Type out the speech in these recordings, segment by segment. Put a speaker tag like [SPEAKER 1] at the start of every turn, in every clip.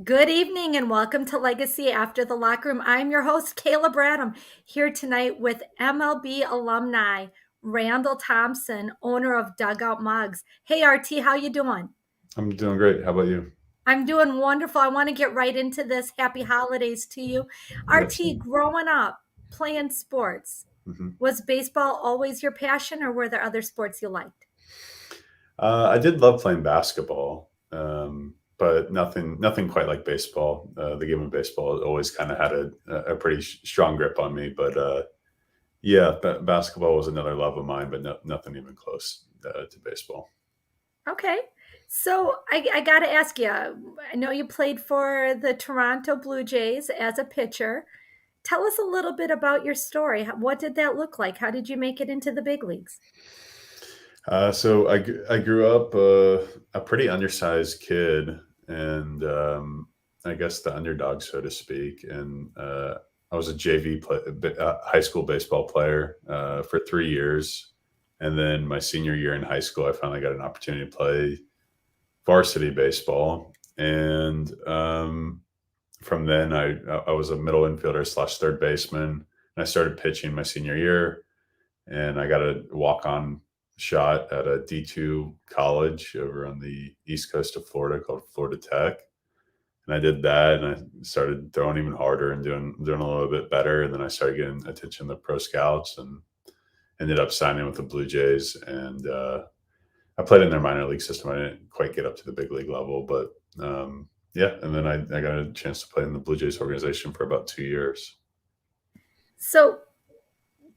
[SPEAKER 1] Good evening and welcome to Legacy After the Locker Room. I'm your host, Kayla Bradham, here tonight with MLB alumni, Randall Thompson, owner of Dugout Mugs. Hey, RT, how you doing?
[SPEAKER 2] I'm doing great. How about you?
[SPEAKER 1] I'm doing wonderful. I want to get right into this. Happy holidays to you.
[SPEAKER 2] Yep.
[SPEAKER 1] RT, growing up, playing sports,
[SPEAKER 2] hmm
[SPEAKER 1] was baseball always your passion or were there other sports you liked?
[SPEAKER 2] I did love playing basketball, but nothing quite like baseball. The game of baseball always kind of had a pretty strong grip on me. But yeah, basketball was another love of mine, but nothing even close to baseball.
[SPEAKER 1] Okay. So I got to ask you, I know you played for the Toronto Blue Jays as a pitcher. Tell us a little bit about your story. What did that look like? How did you make it into the big leagues?
[SPEAKER 2] I grew up a pretty undersized kid, and I guess the underdog, so to speak. And I was a high school baseball player for 3 years, and then my senior year in high school, I finally got an opportunity to play varsity baseball. And from then, I was a middle infielder slash third baseman, and I started pitching my senior year, and I got a walk on shot at a D2 college over on the east coast of Florida called Florida Tech. And I did that, and I started throwing even harder and doing a little bit better. And then I started getting attention to the pro scouts and ended up signing with the Blue Jays. And I played in their minor league system. I didn't quite get up to the big league level, but yeah. And then I got a chance to play in the Blue Jays organization for about 2 years.
[SPEAKER 1] So,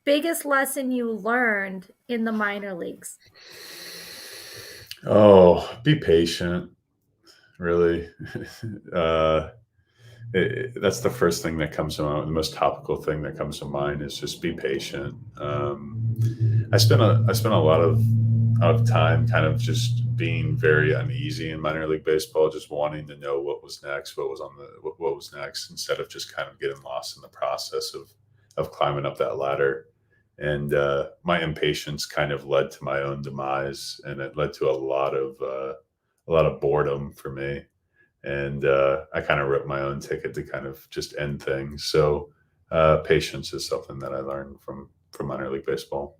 [SPEAKER 1] biggest lesson you learned in the minor leagues?
[SPEAKER 2] Oh, be patient, really. uh, that's the first thing that comes to mind. The most topical thing that comes to mind is just be patient. I spent a lot of time kind of just being very uneasy in minor league baseball, just wanting to know what was next, what was next, instead of just kind of getting lost in the process of climbing up that ladder. And my impatience kind of led to my own demise, and it led to a lot of boredom for me. And I kind of wrote my own ticket to kind of just end things. So patience is something that I learned from minor league baseball.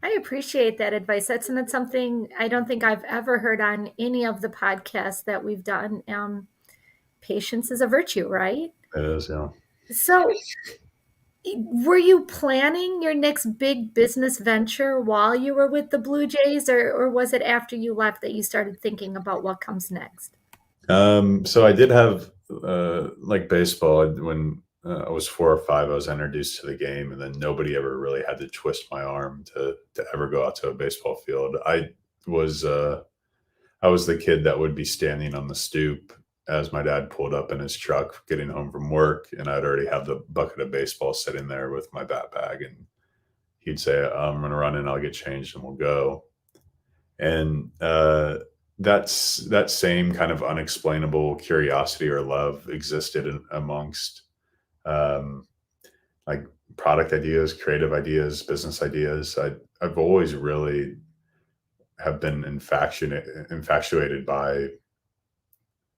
[SPEAKER 1] I appreciate that advice. That's something I don't think I've ever heard on any of the podcasts that we've done. Patience is a virtue, right?
[SPEAKER 2] It is, yeah.
[SPEAKER 1] So, were you planning your next big business venture while you were with the Blue Jays, or was it after you left that you started thinking about what comes next?
[SPEAKER 2] So I did have like baseball when I was 4 or 5. I was introduced to the game, and then nobody ever really had to twist my arm to ever go out to a baseball field. Was uh, I was the kid that would be standing on the stoop as my dad pulled up in his truck getting home from work, and I'd already have the bucket of baseball sitting there with my bat bag, and he'd say, "I'm going to run in, I'll get changed, and we'll go." And that same kind of unexplainable curiosity or love existed amongst um, like product ideas, creative ideas, business ideas. I've always really have been infatuated by,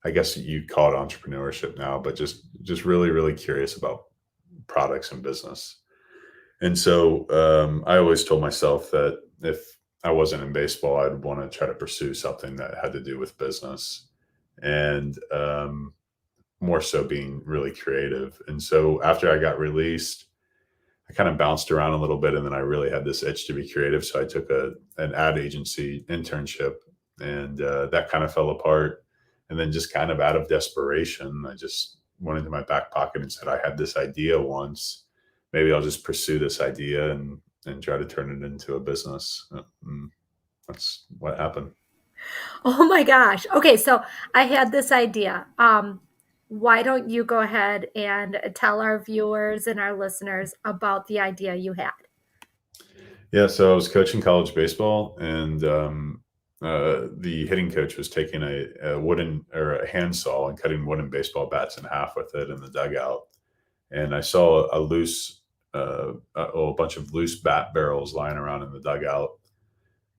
[SPEAKER 2] I guess you'd call it entrepreneurship now, but just really really curious about products and business. And so I always told myself that if I wasn't in baseball, I'd want to try to pursue something that had to do with business, and more so being really creative. And so after I got released, I kind of bounced around a little bit, and then I really had this itch to be creative. So I took an ad agency internship, and that kind of fell apart. And then just kind of out of desperation, I just went into my back pocket and said, I had this idea once. Maybe I'll just pursue this idea and try to turn it into a business. And that's what happened.
[SPEAKER 1] Oh my gosh. Okay, so I had this idea. Why don't you go ahead and tell our viewers and our listeners about the idea you had?
[SPEAKER 2] Yeah, so I was coaching college baseball, and the hitting coach was taking a wooden or a handsaw and cutting wooden baseball bats in half with it in the dugout. And I saw a bunch of loose bat barrels lying around in the dugout,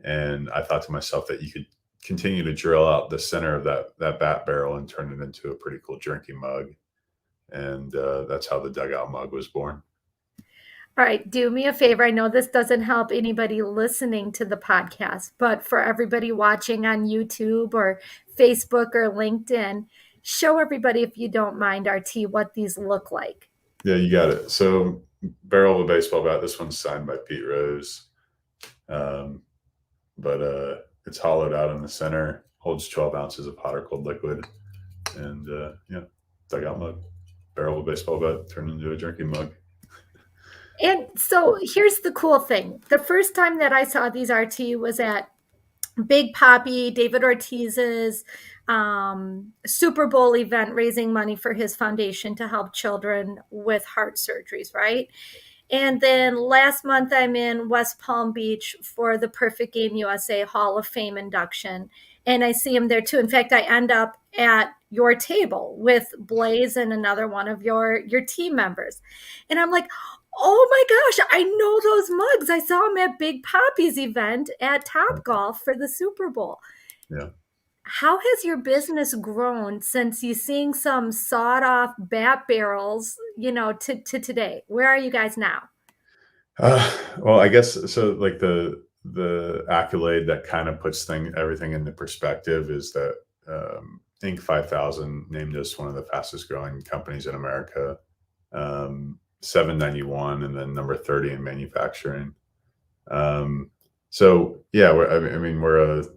[SPEAKER 2] and I thought to myself that you could continue to drill out the center of that bat barrel and turn it into a pretty cool drinking mug. And that's how the Dugout Mug was born.
[SPEAKER 1] All right, do me a favor. I know this doesn't help anybody listening to the podcast, but for everybody watching on YouTube or Facebook or LinkedIn, show everybody, if you don't mind, RT, what these look like.
[SPEAKER 2] Yeah, you got it. So, barrel of a baseball bat. This one's signed by Pete Rose, but it's hollowed out in the center. Holds 12 ounces of hot or cold liquid, and yeah, Dugout Mug. Barrel of a baseball bat turned into a drinking mug.
[SPEAKER 1] And so here's the cool thing. The first time that I saw these RT was at Big Poppi, David Ortiz's Super Bowl event, raising money for his foundation to help children with heart surgeries, right? And then last month, I'm in West Palm Beach for the Perfect Game USA Hall of Fame induction. And I see him there too. In fact, I end up at your table with Blaze and another one of your team members. And I'm like, oh my gosh, I know those mugs. I saw them at Big Poppi's event at Top Golf for the Super Bowl.
[SPEAKER 2] Yeah.
[SPEAKER 1] How has your business grown since you seeing some sawed off bat barrels, to today? Where are you guys now?
[SPEAKER 2] Well, I guess so. Like the accolade that kind of puts everything into perspective is that Inc. 5000 named us one of the fastest growing companies in America, 791, and then number 30 in manufacturing. So yeah, we're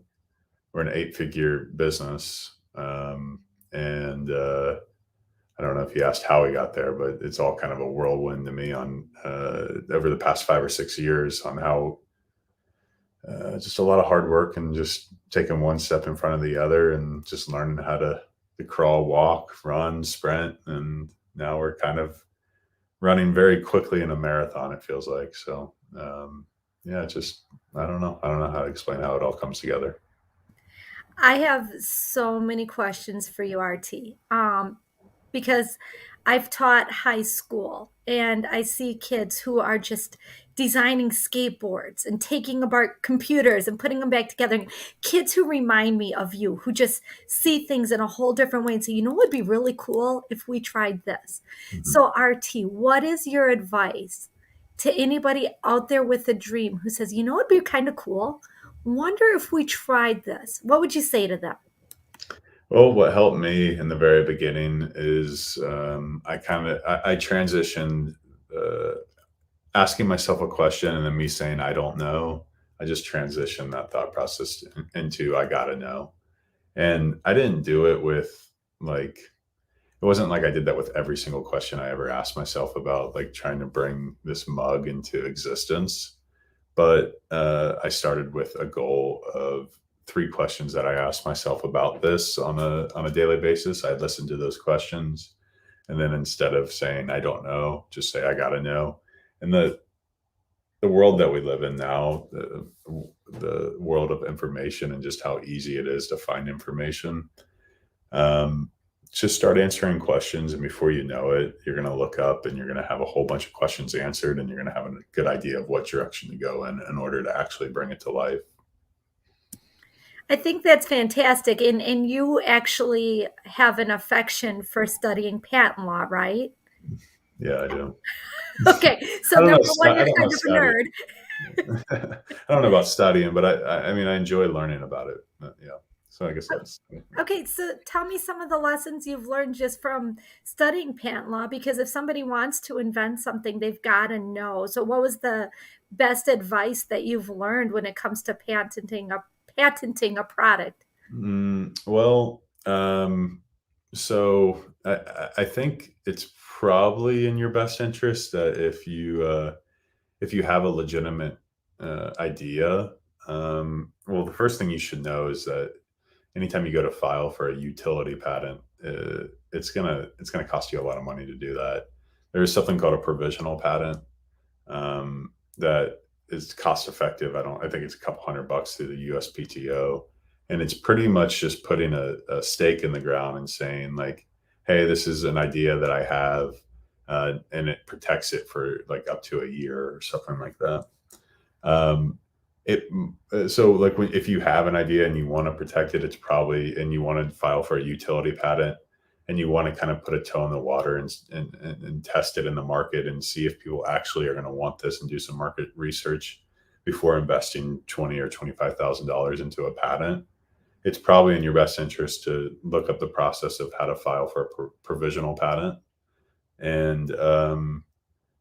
[SPEAKER 2] an 8-figure business, and I don't know if you asked how we got there, but it's all kind of a whirlwind to me on over the past 5 or 6 years on how just a lot of hard work and just taking one step in front of the other and just learning how to crawl, walk, run, sprint. And now we're kind of running very quickly in a marathon, it feels like. So yeah, I don't know how to explain how it all comes together.
[SPEAKER 1] I have so many questions for you, RT, because I've taught high school and I see kids who are just designing skateboards and taking apart computers and putting them back together. Kids who remind me of you, who just see things in a whole different way and say, what would be really cool if we tried this? Mm-hmm. So, RT, what is your advice to anybody out there with a dream who says, it'd be kind of cool? Wonder if we tried this. What would you say to them?
[SPEAKER 2] Well, what helped me in the very beginning is I transitioned asking myself a question and then me saying, I don't know. I just transitioned that thought process into I gotta know. And I didn't do it with it wasn't like I did that with every single question I ever asked myself about trying to bring this mug into existence. But I started with a goal of 3 questions that I asked myself about this on a daily basis. I'd listen to those questions. And then instead of saying, I don't know, just say, I got to know. And the world that we live in now, the world of information and just how easy it is to find information, just start answering questions. And before you know it, you're going to look up and you're going to have a whole bunch of questions answered. And you're going to have a good idea of what direction to go in order to actually bring it to life.
[SPEAKER 1] I think that's fantastic. And you actually have an affection for studying patent law, right?
[SPEAKER 2] Yeah, I do.
[SPEAKER 1] Okay. So number one, you're kind of a nerd.
[SPEAKER 2] I don't know about studying, but I enjoy learning about it. Yeah. So I guess that's
[SPEAKER 1] okay. So tell me some of the lessons you've learned just from studying patent law, because if somebody wants to invent something, they've got to know. So what was the best advice that you've learned when it comes to patenting a product?
[SPEAKER 2] Well, so I think it's probably in your best interest that if you have a legitimate idea, well, the first thing you should know is that anytime you go to file for a utility patent, it's gonna cost you a lot of money to do that. There is something called a provisional patent that is cost effective. I think it's a couple $100 through the USPTO. And it's pretty much just putting a stake in the ground and saying hey, this is an idea that I have, and it protects it for up to a year or something like that. It so like if you have an idea and you want to protect it, it's probably, and you want to file for a utility patent, and you want to kind of put a toe in the water and test it in the market and see if people actually are going to want this, and do some market research before investing $20,000 or $25,000 into a patent. It's probably in your best interest to look up the process of how to file for a provisional patent, and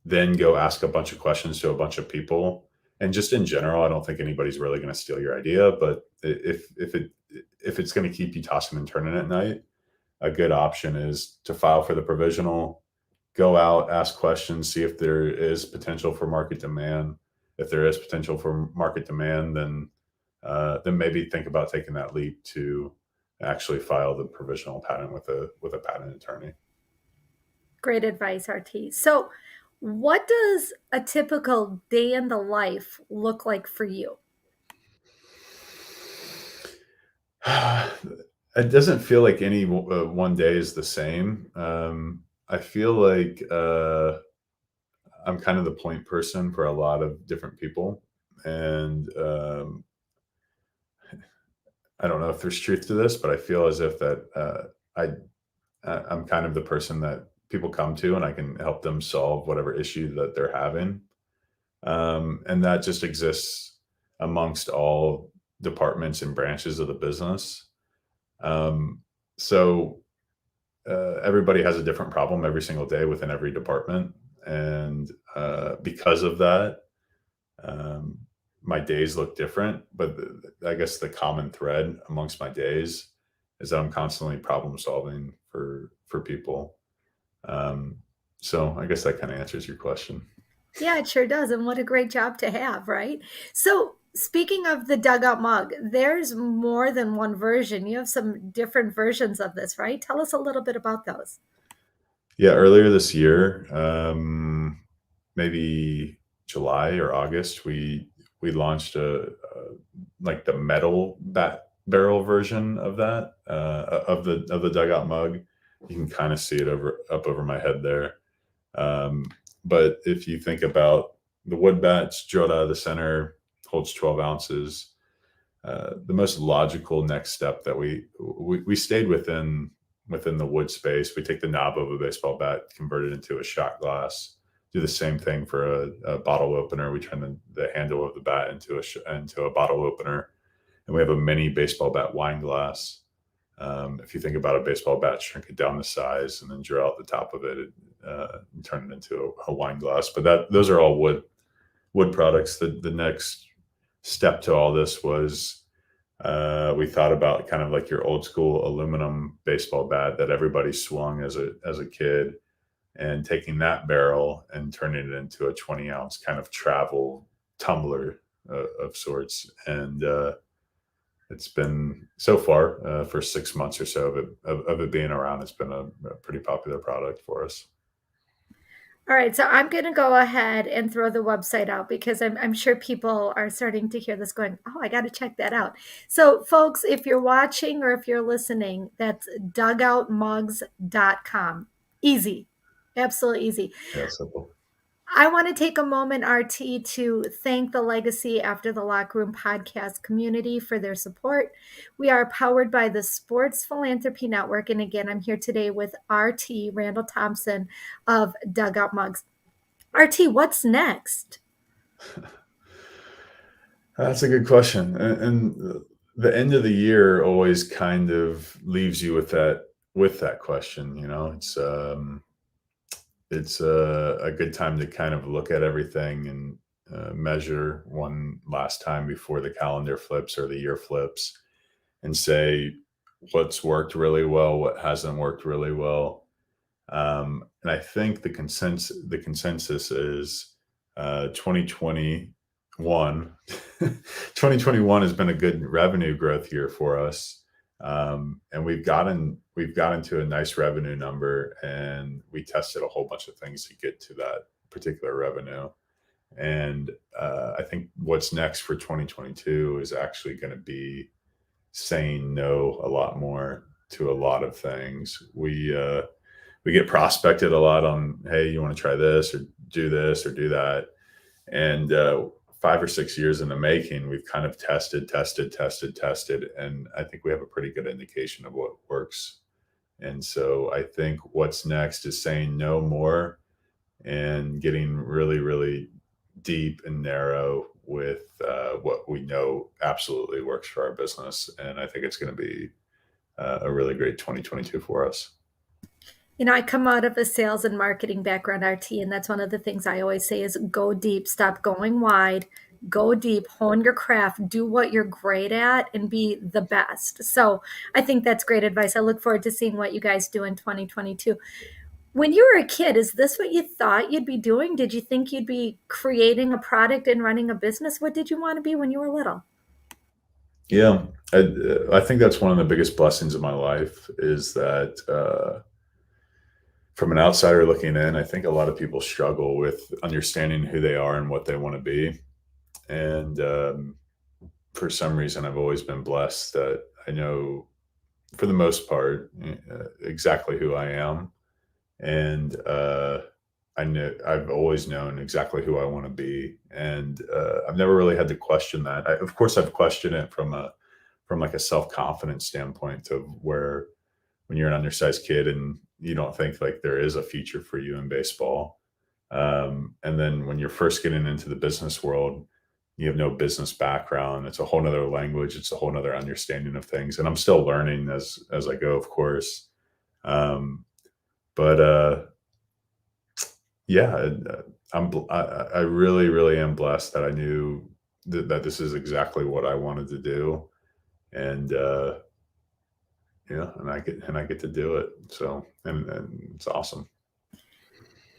[SPEAKER 2] then go ask a bunch of questions to a bunch of people. And just in general, I don't think anybody's really going to steal your idea, but if it's going to keep you tossing and turning at night, a good option is to file for the provisional, go out, ask questions, see if there is potential for market demand. If there is potential for market demand, then maybe think about taking that leap to actually file the provisional patent with a patent attorney.
[SPEAKER 1] Great advice, Ortiz. So, what does a typical day in the life look like for you?
[SPEAKER 2] It doesn't feel like any one day is the same. I feel like I'm kind of the point person for a lot of different people, and I don't know if there's truth to this, but I feel as if that I'm kind of the person that people come to, and I can help them solve whatever issue that they're having, and that just exists amongst all departments and branches of the business. Um, so everybody has a different problem every single day within every department, and because of that, um, my days look different. But I guess the common thread amongst my days is that I'm constantly problem solving for people. Um, so I guess that kind of answers your question.
[SPEAKER 1] Yeah, it sure does. And what a great job to have, right? So, speaking of the dugout mug, there's more than one version. You have some different versions of this, right? Tell us a little bit about those.
[SPEAKER 2] Yeah, earlier this year, maybe July or August, we launched a like the metal bat barrel version of that, of the dugout mug. You can kind of see it up over my head there. Um, but if you think about the wood bats drilled out of the center, holds 12 ounces. The most logical next step that we stayed within the wood space. We take the knob of a baseball bat, convert it into a shot glass. Do the same thing for a bottle opener. We turn the handle of the bat into a bottle opener, and we have a mini baseball bat wine glass. If you think about a baseball bat, shrink it down the size and then drill out the top of it, and turn it into a wine glass. But those are all wood products. The next step to all this was we thought about kind of like your old school aluminum baseball bat that everybody swung as a kid, and taking that barrel and turning it into a 20-ounce kind of travel tumbler of sorts. And it's been so far for 6 months or so of it being around, it's been a pretty popular product for us.
[SPEAKER 1] All right, so I'm going to go ahead and throw the website out because I'm sure people are starting to hear this going, oh, I got to check that out. So, folks, if you're watching or if you're listening, that's dugoutmugs.com. Easy, absolutely easy.
[SPEAKER 2] Yeah, simple.
[SPEAKER 1] I want to take a moment, RT, to thank the Legacy After the Locker Room podcast community for their support. We are powered by the Sports Philanthropy Network. And again, I'm here today with RT, Randall Thompson of Dugout Mugs. RT, what's next?
[SPEAKER 2] That's a good question. And the end of the year always kind of leaves you with that question. It's a good time to kind of look at everything and measure one last time before the calendar flips or the year flips, and say what's worked really well, what hasn't worked really well. And I think the consensus is 2021. 2021 has been a good revenue growth year for us. And we've gotten to a nice revenue number, and we tested a whole bunch of things to get to that particular revenue. And I think what's next for 2022 is actually going to be saying no a lot more to a lot of things. We get prospected a lot on, hey, you want to try this or do that, and 5 or 6 years in the making. We've kind of tested, and I think we have a pretty good indication of what works. And so I think what's next is saying no more and getting really, really deep and narrow with what we know absolutely works for our business. And I think it's going to be a really great 2022 for us.
[SPEAKER 1] I come out of a sales and marketing background, RT, and that's one of the things I always say is go deep, stop going wide, go deep, hone your craft, do what you're great at, and be the best. So I think that's great advice. I look forward to seeing what you guys do in 2022. When you were a kid, is this what you thought you'd be doing? Did you think you'd be creating a product and running a business? What did you want to be when you were little?
[SPEAKER 2] Yeah, I think that's one of the biggest blessings of my life is that from an outsider looking in, I think a lot of people struggle with understanding who they are and what they want to be. And for some reason, I've always been blessed that I know, for the most part, exactly who I am. And I've always known exactly who I want to be. And I've never really had to question that. Of course, I've questioned it from like a self-confidence standpoint, of where when you're an undersized kid and you don't think like there is a future for you in baseball. And then when you're first getting into the business world, you have no business background. It's a whole nother language. It's a whole nother understanding of things. And I'm still learning as I go, of course. But yeah, I really, really am blessed that I knew that this is exactly what I wanted to do. And yeah, and I get to do it. So, and it's awesome.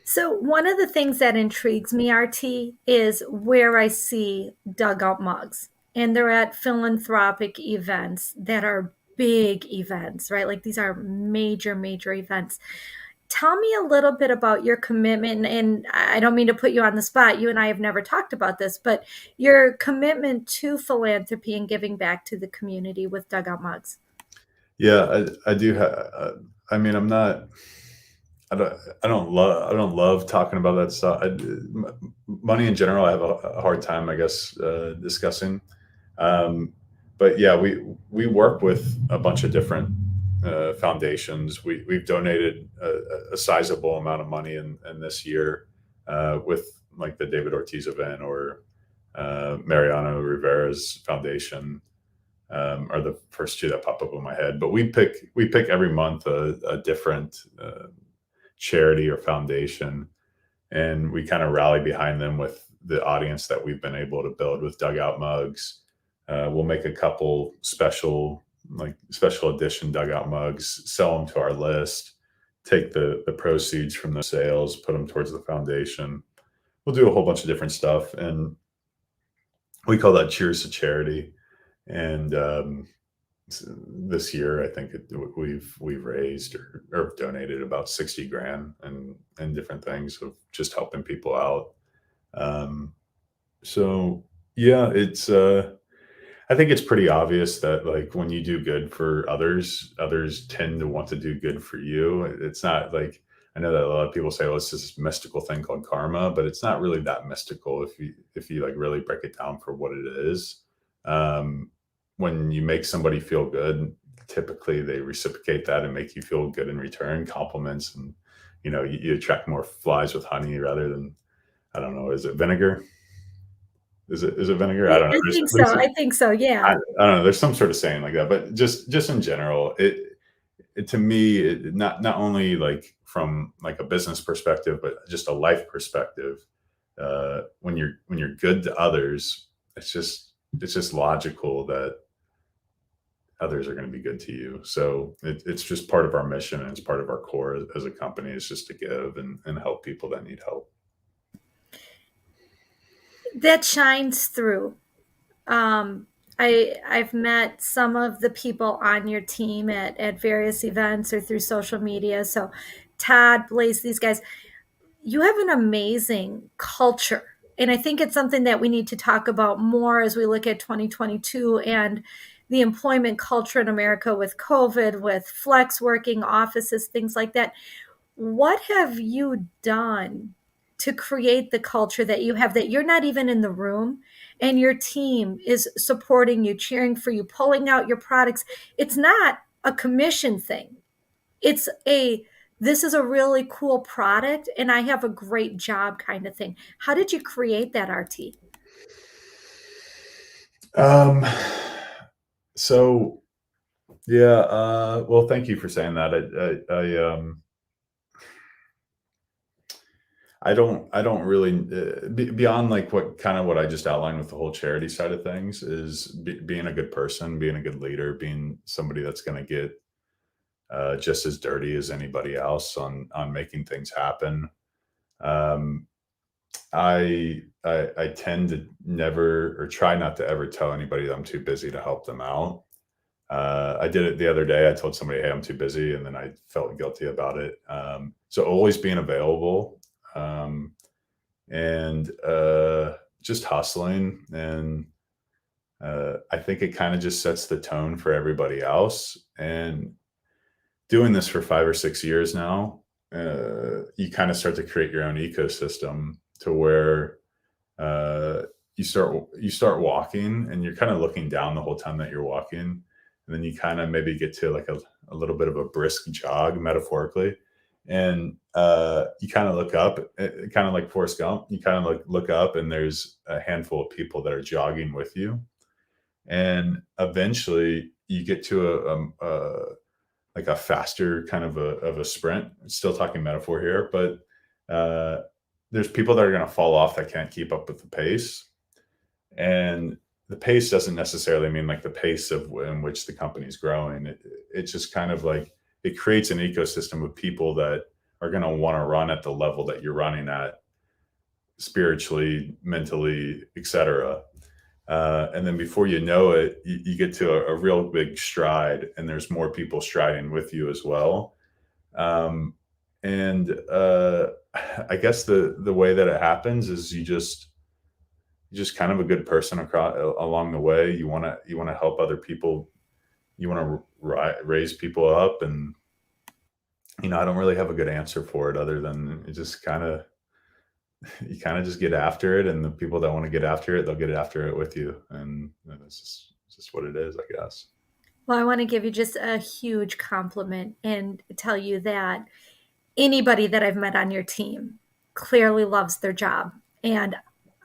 [SPEAKER 1] So, one of the things that intrigues me, RT, is where I see Dugout Mugs. And they're at philanthropic events that are big events, right? Like these are major, major events. Tell me a little bit about your commitment. And I don't mean to put you on the spot. You and I have never talked about this, but your commitment to philanthropy and giving back to the community with Dugout Mugs.
[SPEAKER 2] Yeah, I do. I mean, I'm not. I don't love talking about that stuff. Money in general, I have a hard time, I guess, discussing. Um, but yeah, we work with a bunch of different foundations. We've donated a sizable amount of money in this year with like the David Ortiz event, or Mariano Rivera's foundation, are the first two that pop up in my head. But we pick every month a different charity or foundation, and we kind of rally behind them with the audience that we've been able to build with Dugout Mugs. We'll make a couple special edition Dugout Mugs, sell them to our list, take the proceeds from the sales, put them towards the foundation. We'll do a whole bunch of different stuff, and we call that Cheers to Charity. And this year, I think we've raised or donated about 60 grand and different things of just helping people out. So yeah, it's I think it's pretty obvious that like when you do good for others, others tend to want to do good for you. It's not like, I know that a lot of people say, well, it's this mystical thing called karma, but it's not really that mystical if you like really break it down for what it is. Um, when you make somebody feel good, typically they reciprocate that and make you feel good in return, compliments, and you attract more flies with honey rather than, I don't know, is it vinegar? Is it vinegar? I don't know.
[SPEAKER 1] I think so. I think so.
[SPEAKER 2] I,
[SPEAKER 1] Yeah.
[SPEAKER 2] I don't know. There's some sort of saying like that, but just in general, it to me, not only like from like a business perspective, but just a life perspective. When you're good to others, it's just logical that others are going to be good to you. So it's just part of our mission, and it's part of our core as a company, is just to give and help people that need help.
[SPEAKER 1] That shines through. I've met some of the people on your team at various events or through social media. So Todd, Blaze, these guys, you have an amazing culture. And I think it's something that we need to talk about more as we look at 2022 and the employment culture in America with COVID, with flex working offices, things like that. What have you done to create the culture that you have, that you're not even in the room and your team is supporting you, cheering for you, pulling out your products. It's not a commission thing. It's this is a really cool product and I have a great job kind of thing. How did you create that, RT?
[SPEAKER 2] Um, so yeah, well, thank you for saying that. I don't really beyond like what I just outlined with the whole charity side of things is being a good person, being a good leader, being somebody that's going to get just as dirty as anybody else on making things happen. Um, I tend to never or try not to ever tell anybody that I'm too busy to help them out. I did it the other day. I told somebody, "Hey, I'm too busy," and then I felt guilty about it. So always being available, um, and just hustling, and I think it kind of just sets the tone for everybody else. And doing this for 5 or 6 years now, you kind of start to create your own ecosystem to where uh, you start walking and you're kind of looking down the whole time that you're walking, and then you kind of maybe get to like a little bit of a brisk jog, metaphorically, and you kind of look up, kind of like Forrest Gump. You kind of look up, and there's a handful of people that are jogging with you, and eventually you get to a like a faster kind of a sprint. Still talking metaphor here, but there's people that are going to fall off that can't keep up with the pace. And the pace doesn't necessarily mean like the pace of in which the company's growing. It's just kind of like it creates an ecosystem of people that are going to want to run at the level that you're running at, spiritually, mentally, etc. And then before you know it, you get to a real big stride, and there's more people striding with you as well. Um, and I guess the way that it happens is you're just kind of a good person across along the way. You want to help other people. You want to raise people up, and I don't really have a good answer for it other than it just kind of you kind of just get after it, and the people that want to get after it, they'll get after it with you, and it's just what it is, I guess.
[SPEAKER 1] Well, I want to give you just a huge compliment and tell you that anybody that I've met on your team clearly loves their job. And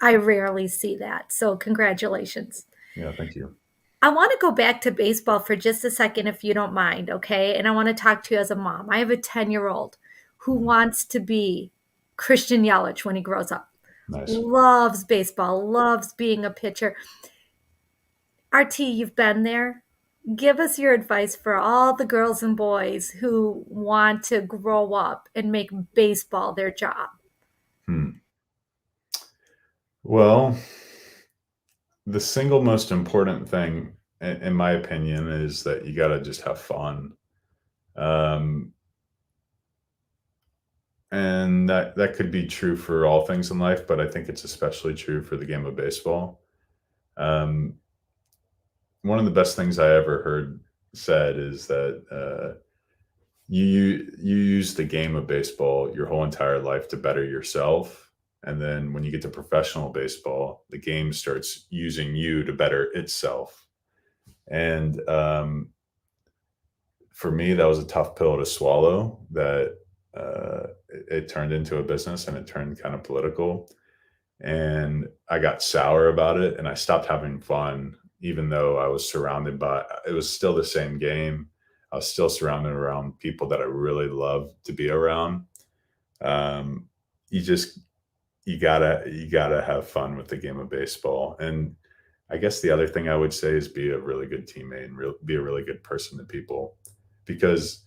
[SPEAKER 1] I rarely see that. So, congratulations.
[SPEAKER 2] Yeah, thank you.
[SPEAKER 1] I want to go back to baseball for just a second, if you don't mind. Okay. And I want to talk to you as a mom. I have a 10-year-old who wants to be Christian Yelich when he grows up,
[SPEAKER 2] Nice.
[SPEAKER 1] loves baseball, loves being a pitcher. RT, you've been there. Give us your advice for all the girls and boys who want to grow up and make baseball their job.
[SPEAKER 2] Hmm. Well, the single most important thing, in my opinion, is that you got to just have fun. Um, and that could be true for all things in life, but I think it's especially true for the game of baseball. Um, One of the best things I ever heard said is that you use the game of baseball your whole entire life to better yourself, and then when you get to professional baseball, the game starts using you to better itself. And for me, that was a tough pill to swallow. That it turned into a business, and it turned kind of political, and I got sour about it, and I stopped having fun, even though I was surrounded by it was still the same game. I was still surrounded around people that I really love to be around. Um, you just you gotta have fun with the game of baseball. And I guess the other thing I would say is be a really good teammate and be a really good person to people, because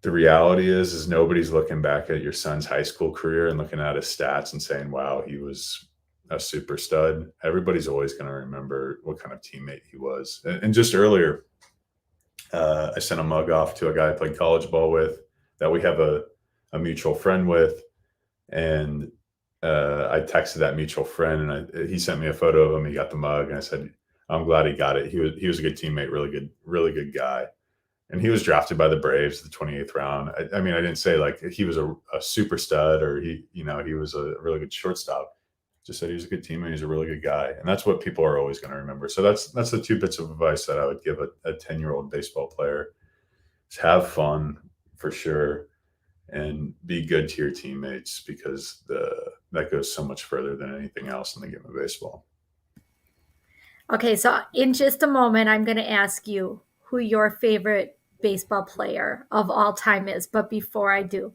[SPEAKER 2] the reality is nobody's looking back at your son's high school career and looking at his stats and saying, "Wow, he was a super stud." Everybody's always going to remember what kind of teammate he was. And just earlier, I sent a mug off to a guy I played college ball with that we have a mutual friend with. And I texted that mutual friend, and he sent me a photo of him. He got the mug, and I said, "I'm glad he got it. He was a good teammate, really good guy." and he was drafted by the Braves the 28th round. I mean, I didn't say like he was a super stud or he was a really good shortstop. Just said he was a good teammate. He's a really good guy, and that's what people are always going to remember. So that's the two bits of advice that I would give a 10-year-old baseball player: is have fun for sure, and be good to your teammates, because that goes so much further than anything else in the game of baseball.
[SPEAKER 1] Okay, so in just a moment, I'm going to ask you who your favorite baseball player of all time is. But before I do,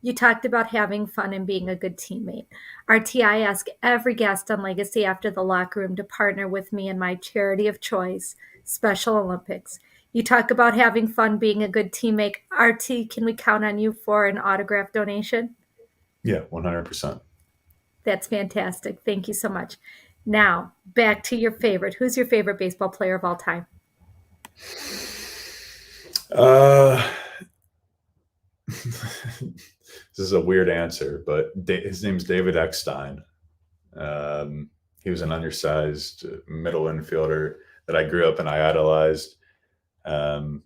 [SPEAKER 1] you talked about having fun and being a good teammate. RTI ask every guest on Legacy After the Locker Room to partner with me in my charity of choice, Special Olympics. You talk about having fun, being a good teammate. RT, can we count on you for an autograph donation?
[SPEAKER 2] Yeah, 100%.
[SPEAKER 1] That's fantastic. Thank you so much. Now, back to your favorite. Who's your favorite baseball player of all time?
[SPEAKER 2] Uh, this is a weird answer, but his name's David Eckstein. He was an undersized middle infielder that I grew up and I idolized. And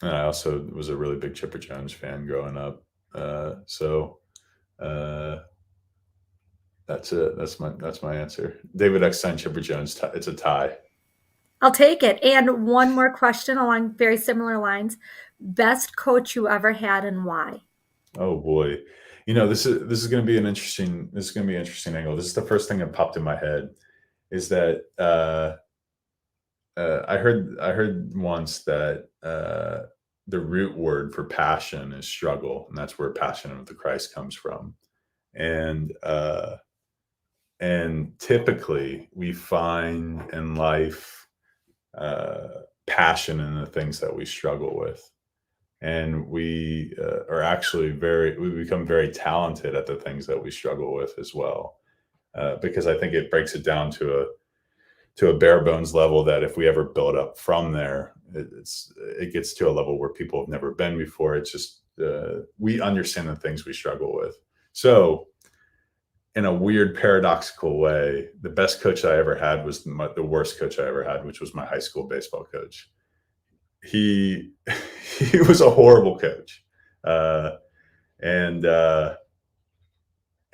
[SPEAKER 2] I also was a really big Chipper Jones fan growing up. So that's it. That's my answer. David Eckstein, Chipper Jones. It's a tie.
[SPEAKER 1] I'll take it. And one more question along very similar lines. Best coach you ever had and why?
[SPEAKER 2] Oh boy, this is going to be an interesting angle. This is the first thing that popped in my head. Is that I heard once that the root word for passion is struggle, and that's where Passion of the Christ comes from. And typically we find in life passion in the things that we struggle with, and we are actually we become very talented at the things that we struggle with as well, because I think it breaks it down to a bare bones level that if we ever build up from there, it gets to a level where people have never been before. It's just we understand the things we struggle with. So in a weird paradoxical way, the best coach I ever had was the worst coach I ever had, which was my high school baseball coach. He he was a horrible coach, and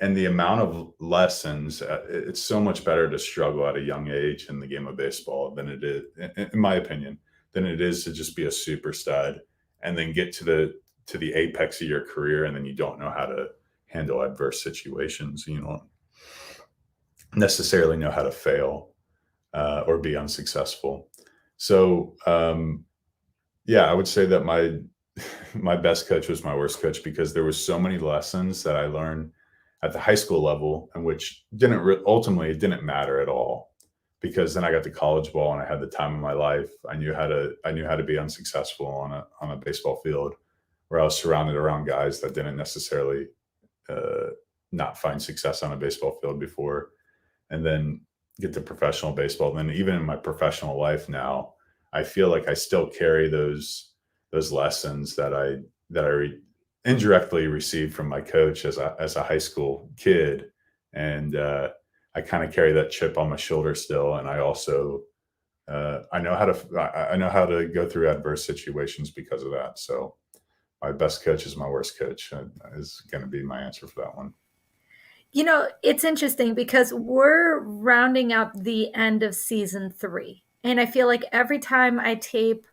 [SPEAKER 2] the amount of lessons, it's so much better to struggle at a young age in the game of baseball than it is, in my opinion, than it is to just be a super stud and then get to the apex of your career, and then you don't know how to handle adverse situations. You don't necessarily know how to fail or be unsuccessful. So yeah, I would say that my best coach was my worst coach, because there was so many lessons that I learned at the high school level, and which ultimately it didn't matter at all, because then I got to college ball and I had the time of my life. I knew how to be unsuccessful on a baseball field, where I was surrounded around guys that didn't necessarily not find success on a baseball field before, and then get to professional baseball. And then even in my professional life now, I feel like I still carry those lessons that I indirectly received from my coach as a high school kid, and I kind of carry that chip on my shoulder still. And I also I know how to go through adverse situations because of that. So my best coach is my worst coach is going to be my answer for that one.
[SPEAKER 1] It's interesting because we're rounding up the end of season 3. And I feel like every time I tape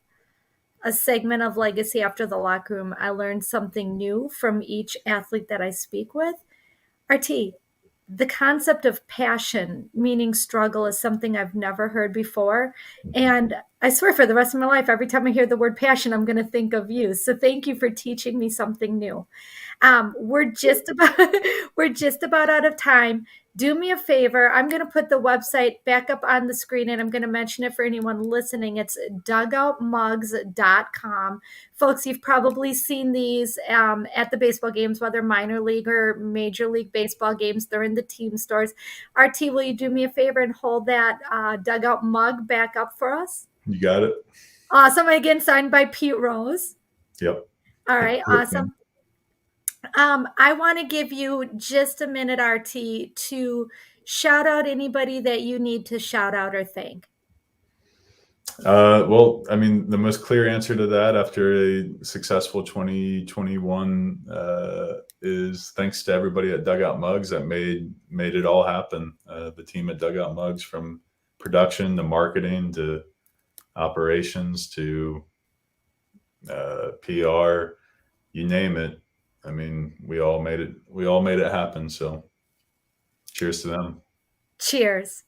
[SPEAKER 1] a segment of Legacy After the Locker Room, I learn something new from each athlete that I speak with. RT, the concept of passion, meaning struggle, is something I've never heard before. And I swear for the rest of my life, every time I hear the word passion, I'm going to think of you. So thank you for teaching me something new. We're just about we're just about out of time. Do me a favor. I'm going to put the website back up on the screen, and I'm going to mention it for anyone listening. It's dugoutmugs.com. Folks, you've probably seen these at the baseball games, whether minor league or major league baseball games. They're in the team stores. RT, will you do me a favor and hold that dugout mug back up for us?
[SPEAKER 2] You got it.
[SPEAKER 1] Awesome. Again, signed by Pete Rose.
[SPEAKER 2] Yep.
[SPEAKER 1] All right. Awesome. I want to give you just a minute, RT, to shout out anybody that you need to shout out or thank.
[SPEAKER 2] Well, I mean, the most clear answer to that after a successful 2021 is thanks to everybody at Dugout Mugs that made it all happen. The team at Dugout Mugs, from production to marketing to operations to PR, you name it. I mean, we all made it. We all made it happen. So, cheers to them.
[SPEAKER 1] Cheers.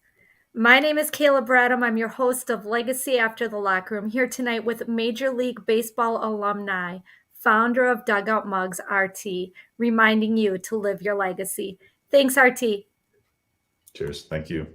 [SPEAKER 1] My name is Kayla Bradham. I'm your host of Legacy After the Locker Room, here tonight with Major League Baseball alumni, founder of Dugout Mugs, RT, reminding you to live your legacy. Thanks, RT.
[SPEAKER 2] Cheers. Thank you.